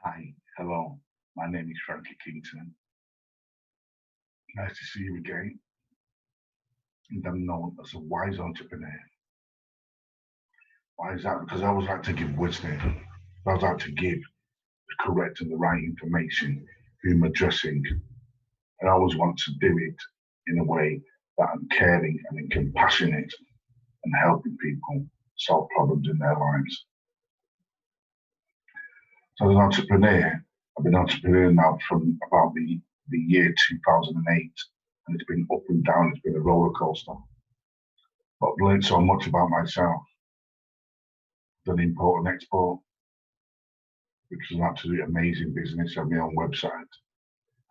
Hi, hello. My name is Frankie Kington. Nice to see you again. And I'm known as a wise entrepreneur. Why is that? Because I always like to give wisdom. I always like to give the correct and the right information who I'm addressing. And I always want to do it in a way that I'm caring and compassionate and helping people solve problems in their lives. So as an entrepreneur, I've been an entrepreneur now from about the year 2008, and it's been up and down. It's been a roller coaster. But I've learned so much about myself. Done import and export, which is an absolutely amazing business. I have my own website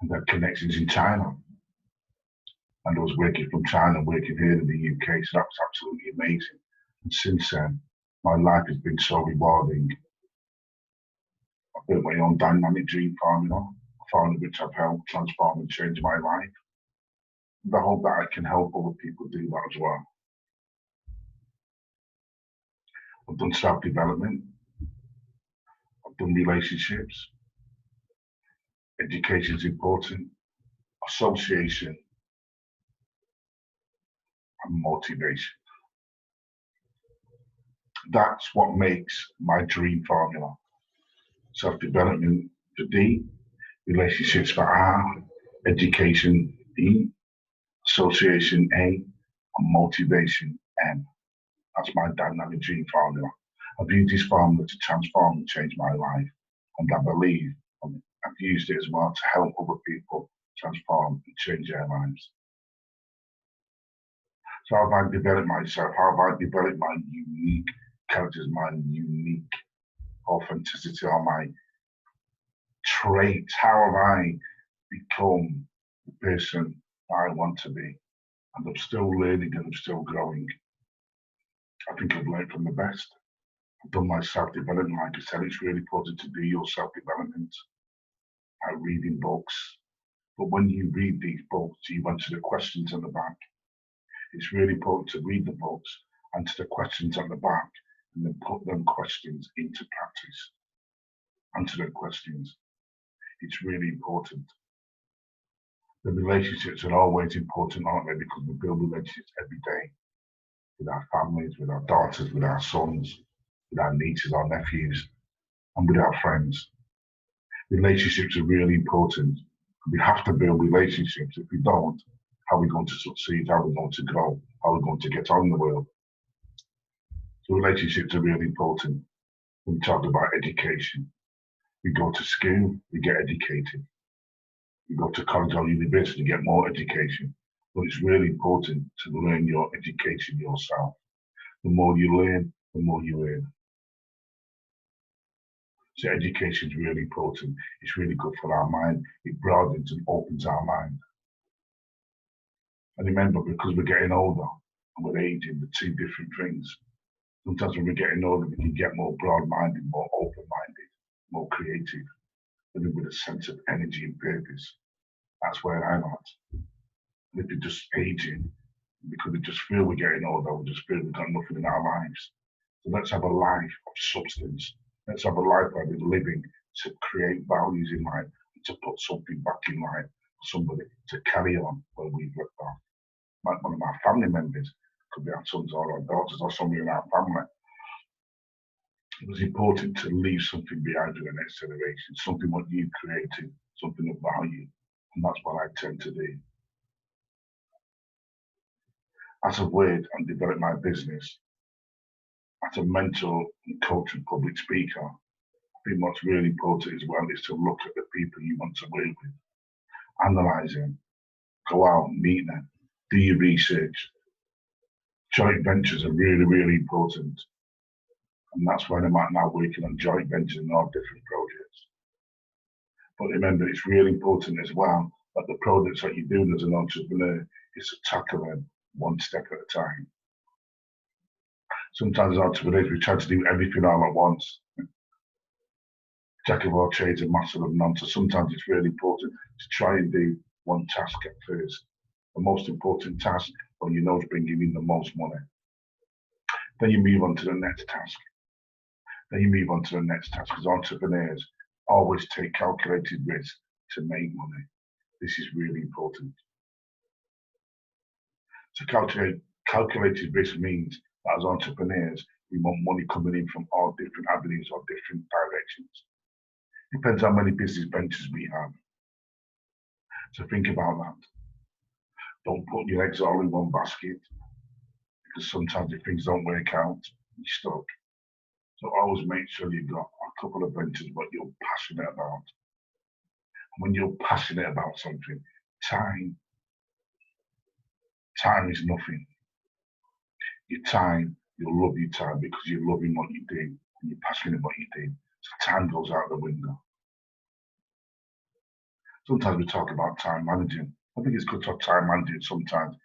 and I have connections in China. And I was working from China, working here in the UK, so that was absolutely amazing. And since then, my life has been so rewarding. I've built my own dynamic dream formula, a formula which I've helped transform and change my life. And I hope that I can help other people do that as well. I've done self-development, I've done relationships, education is important, association, and motivation. That's what makes my dream formula. Self-development for D, relationships for R, education E, association A, and motivation M. That's my dynamic dream formula. I've used this formula to transform and change my life, and I believe I've used it as well to help other people transform and change their lives. So how have I developed myself? How have I developed my unique characters, my unique authenticity, or my traits? How have I become the person I want to be? And I'm still learning and I'm still growing. I think I've learned from the best. I've done my self-development. Like I said, it's really important to do your self-development by reading books. But when you read these books, you answer the questions on the back. It's really important to read the books, answer the questions on the back, and then put them questions into practice. Answer the questions. It's really important. The relationships are always important, aren't they? Because we build relationships every day with our families, with our daughters, with our sons, with our nieces, our nephews, and with our friends. Relationships are really important. We have to build relationships. If we don't, how are we going to succeed? How are we going to grow? How are we going to get on in the world? So relationships are really important. When we talk about education, we go to school, we get educated. We go to college or university to get more education. But it's really important to learn your education yourself. The more you learn, the more you earn. So education is really important. It's really good for our mind. It broadens and opens our mind. And remember, because we're getting older and we're aging, the two different things. Sometimes when we're getting older, we can get more broad-minded, more open-minded, more creative, living with a sense of energy and purpose. That's where I'm at. And if you're just aging, because we just feel we're getting older, we just feel we've got nothing in our lives. So let's have a life of substance. Let's have a life where we're living to create values in life, to put something back in life for somebody to carry on where we've left off. Like one of my family members, could be our sons or our daughters or somebody in our family. It was important to leave something behind for the next generation, something what you created, something of value. And that's what I tend to do. As I've worked and developed my business, as a mentor and coach and public speaker, I think what's really important as well is to look at the people you want to work with, analyze them, go out, meet them, do your research. Joint ventures are really, really important. And that's why I'm at now working on joint ventures and all different projects. But remember, it's really important as well that the projects that you're doing as an entrepreneur is to tackle them one step at a time. Sometimes as entrepreneurs, we try to do everything all at once. Jack of all trades and master of none. So sometimes it's really important to try and do one task at first. The most important task when you know is bringing in the most money. Then you move on to the next task. Then you move on to the next task. As entrepreneurs, Always take calculated risk to make money. This is really important. So calculated risk means that as entrepreneurs, we want money coming in from all different avenues or different directions. Depends how many business ventures we have. So think about that. Don't put your eggs all in one basket, because sometimes if things don't work out, you're stuck. So always make sure you've got a couple of ventures what you're passionate about. And when you're passionate about something, time is nothing. You'll love your time because you're loving what you do and you're passionate about what you do. So time goes out the window. Sometimes we talk about time managing. I think it's good to have time managing sometimes.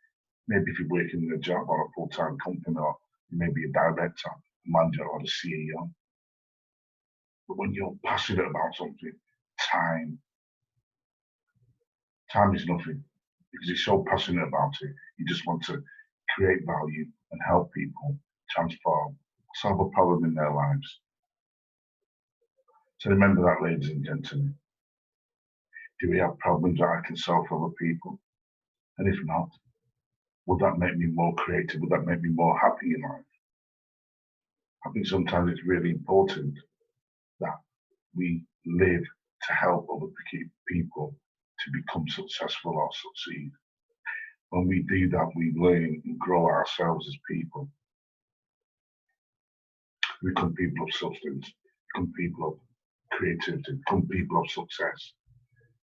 Maybe if you're working in a job or a full-time company, or you may be a director, a manager, or the CEO. But when you're passionate about something, time is nothing, because you're so passionate about it. You just want to create value and help people transform, solve a problem in their lives. So remember that, ladies and gentlemen. Do we have problems that I can solve for other people? And if not, would that make me more creative? Would that make me more happy in life? I think sometimes it's really important that we live to help other people to become successful or succeed. When we do that, we learn and grow ourselves as people. We become people of substance, become people of creativity, become people of success,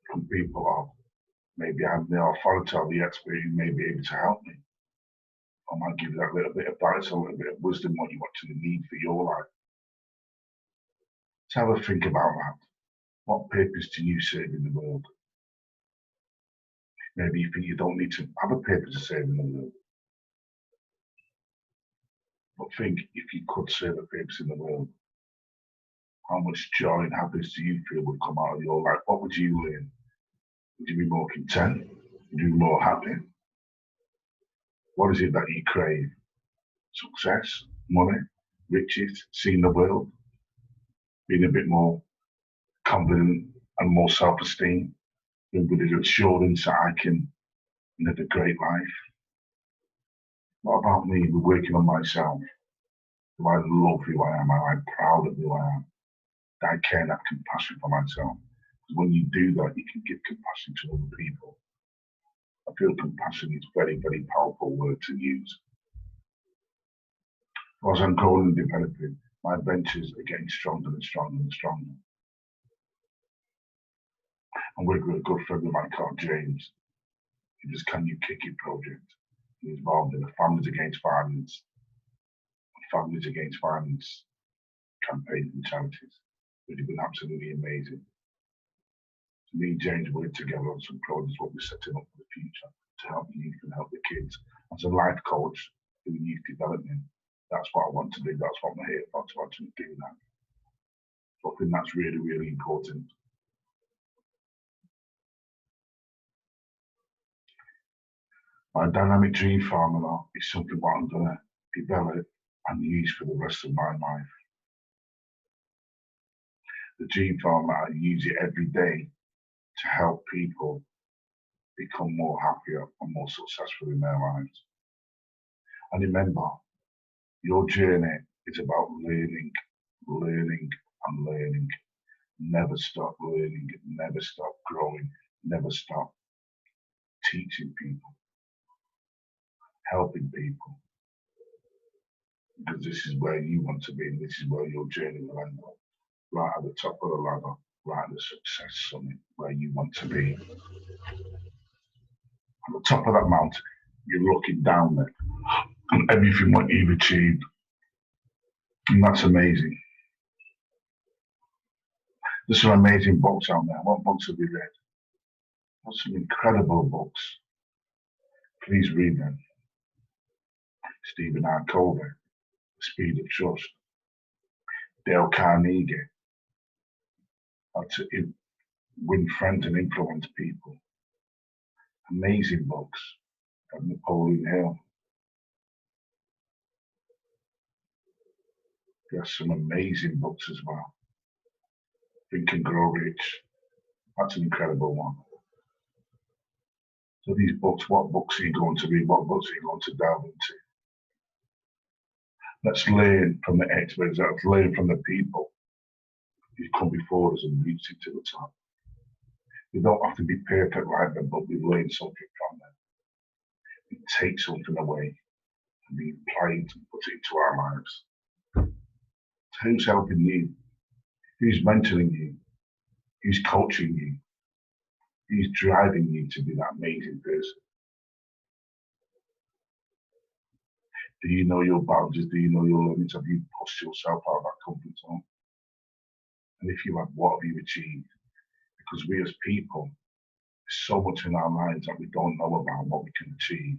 become people of maybe I'm the authority or the expert who may be able to help me. I might give you that little bit of advice, a little bit of wisdom, what you actually need for your life. So have a think about that. What purpose do you serve in the world? Maybe you think you don't need to have a purpose to serve in the world. But think, if you could serve a purpose in the world, how much joy and happiness do you feel would come out of your life? What would you learn? Would you be more content? Would you be more happy? What is it that you crave? Success, money, riches, seeing the world, being a bit more confident and more self-esteem, with the assurance that I can live a great life. What about me? We're working on myself. Do I love who I am? Am I proud of who I am? Do I care and have compassion for myself? Because when you do that, you can give compassion to other people. I feel compassion is a very, very powerful word to use. As I'm growing and developing, my ventures are getting stronger and stronger and stronger. I'm working with a good friend of mine called James. He does Can You Kick It project. He's involved in the Families Against Violence campaigns and charities. Which have been absolutely amazing. So me and James work together on some projects, what we're setting up for the future to help the youth and help the kids. As a life coach doing youth development, that's what I want to do. That's what I'm here for, to actually do that. So I think that's really, really important. My dynamic dream formula is something what I'm going to develop and use for the rest of my life. The dream formula, I use it every day to help people become more happier and more successful in their lives. And remember, your journey is about learning, learning, and learning. Never stop learning, never stop growing, never stop teaching people, helping people. Because this is where you want to be, and this is where your journey will end up. Right at the top of the ladder, right at the success summit, where you want to be. At the top of that mountain, you're looking down there and everything what you've achieved. And that's amazing. There's some amazing books out there. What books have you read? There's some incredible books. Please read them. Stephen R. Covey, The Speed of Trust. Dale Carnegie, How to Win Friends and Influence People. Amazing books. Napoleon Hill. There's some amazing books as well. Think and Grow Rich. That's an incredible one. So these books, what books are you going to read? What books are you going to delve into? Let's learn from the experts. Let's learn from the people who've come before us and reached it to the top. We don't have to be perfect like them, but we learn something from them. We take something away and we apply it and put it into our lives. So who's helping you? Who's mentoring you? Who's coaching you? Who's driving you to be that amazing person? Do you know your boundaries? Do you know your limits? Have you pushed yourself out of that comfort zone? And if you have, what have you achieved? Because we as people, there's so much in our minds that we don't know about what we can achieve.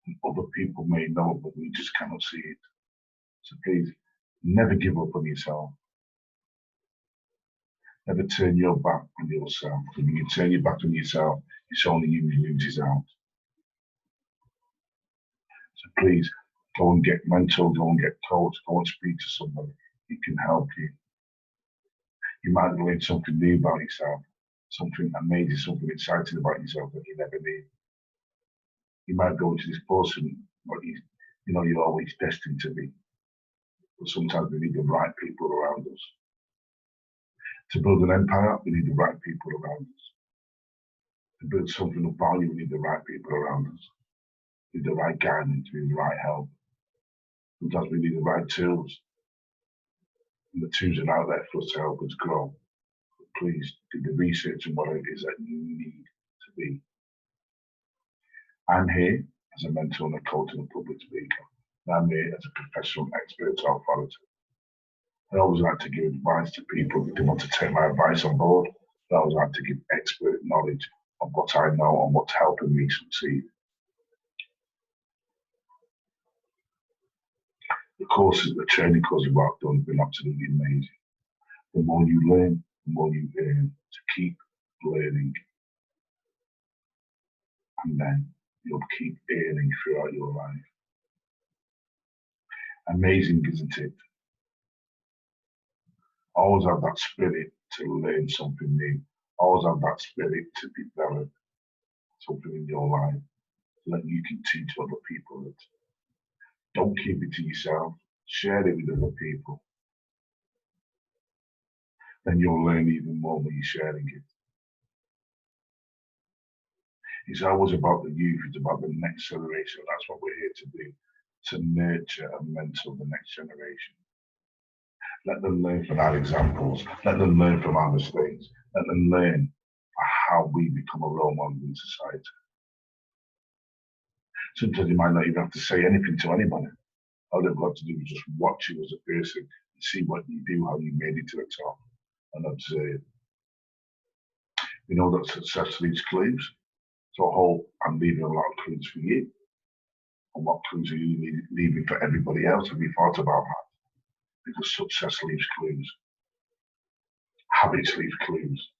And other people may know, but we just cannot see it. So please, never give up on yourself. Never turn your back on yourself. When you turn your back on yourself, it's only you who loses out. So please, go and get mentored, go and get coached, go and speak to somebody who can help you. You might learn something new about yourself, something amazing, something exciting about yourself that you never knew. You might go into this person, but you know you're always destined to be. But sometimes we need the right people around us. To build an empire, we need the right people around us. To build something of value, we need the right people around us. We need the right guidance, we need the right help. Sometimes we need the right tools. And the tools are out there for us to help us grow. But please do the research on what it is that you need to be. I'm here as a mentor and a coach and a public speaker. And I'm here as a professional expert authority. I always like to give advice to people if they want to take my advice on board. I always like to give expert knowledge of what I know and what's helping me succeed. The courses, the training courses I've done have been absolutely amazing. The more you learn, the more you earn. To keep learning, and then you'll keep earning throughout your life. Amazing, isn't it? Always have that spirit to learn something new. Always have that spirit to develop something in your life so that you can teach other people it. Don't keep it to yourself. Share it with other people. Then you'll learn even more when you're sharing it. It's always about the youth. It's about the next generation. That's what we're here to do, to nurture and mentor the next generation. Let them learn from our examples. Let them learn from our mistakes. Let them learn how we become a role model in society. Sometimes you might not even have to say anything to anybody. All they've got to do is just watch you as a person and see what you do, how you made it to the top, and observe. You know that success leaves clues. So I hope I'm leaving a lot of clues for you. And what clues are you leaving for everybody else? Have you thought about that? Because success leaves clues. Habits leave clues.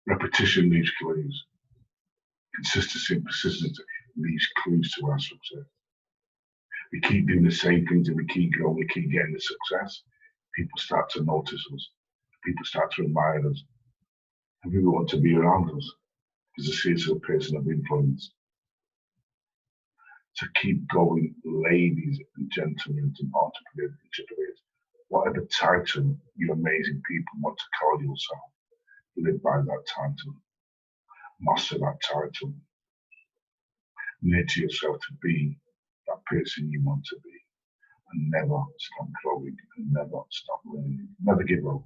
Repetition leaves clues. Consistency and persistence leaves clues to our success. We keep doing the same things and we keep growing, we keep getting the success. People start to notice us. People start to admire us. And people want to be around us because they see us as a person of influence. To keep going, ladies and gentlemen and entrepreneurs, whatever title you amazing people want to call yourself, live by that title. Master that title. Nurture yourself to be that person you want to be. And never stop growing and never stop learning. Never give up.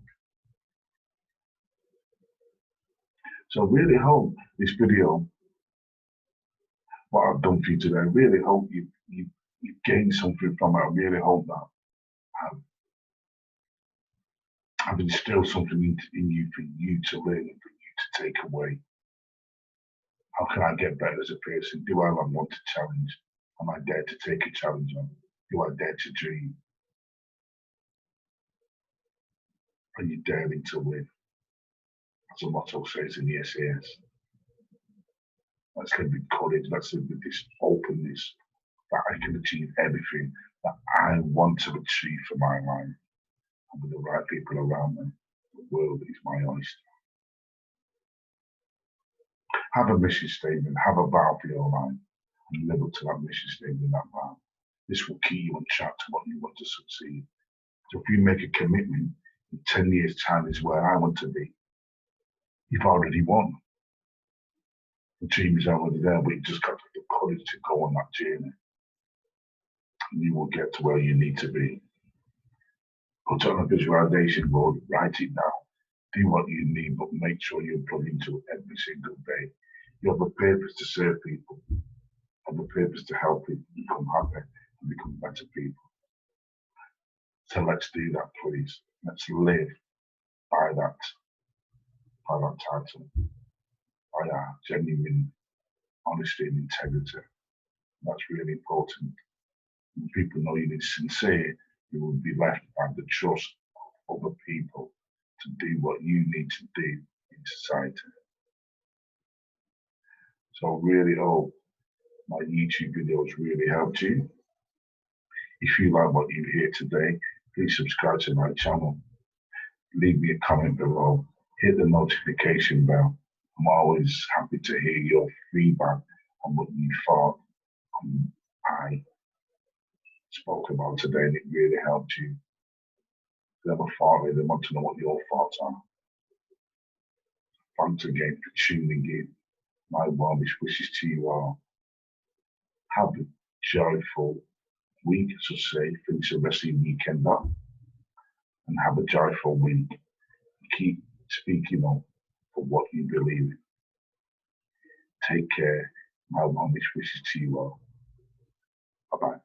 So I really hope this video, what I've done for you today, I really hope you gained something from it. I really hope that I've instilled something in you for you to learn and for you to take away. How can I get better as a person? Do I want to challenge? Am I dare to take a challenge on? Do I dare to dream? Are you daring to live? As the motto says in the SAS. Let's live with courage. Let's live with this openness that I can achieve everything that I want to achieve for my life and with the right people around me. The world is my oyster. Have a mission statement, have a vow for your life, and live up to that mission statement, that vow. This will keep you on track to what you want to succeed. So if you make a commitment, in 10 years' time is where I want to be, you've already won. The team is already there, but you've just got the courage to go on that journey. And you will get to where you need to be. Put it on a visualization board, write it down, do what you need, but make sure you plug into it every single day. You have a purpose to serve people, you have a purpose to help people become happy and become better people. So let's do that, please. Let's live by that title, by our genuine honesty and integrity. That's really important. When people know you're sincere, you will be left by the trust of other people to do what you need to do in society. So I really hope my YouTube videos really helped you. If you like what you hear today, please subscribe to my channel. Leave me a comment below. Hit the notification bell. I'm always happy to hear your feedback on what you thought I spoke about today, and it really helped you. If you have a thought, they want to know what your thoughts are. Thanks again for tuning in. My warmest wishes to you all. Have a joyful week, so say, finish the rest of your weekend up, and have a joyful week. Keep speaking up for what you believe in. Take care. My warmest wishes to you all. Bye-bye.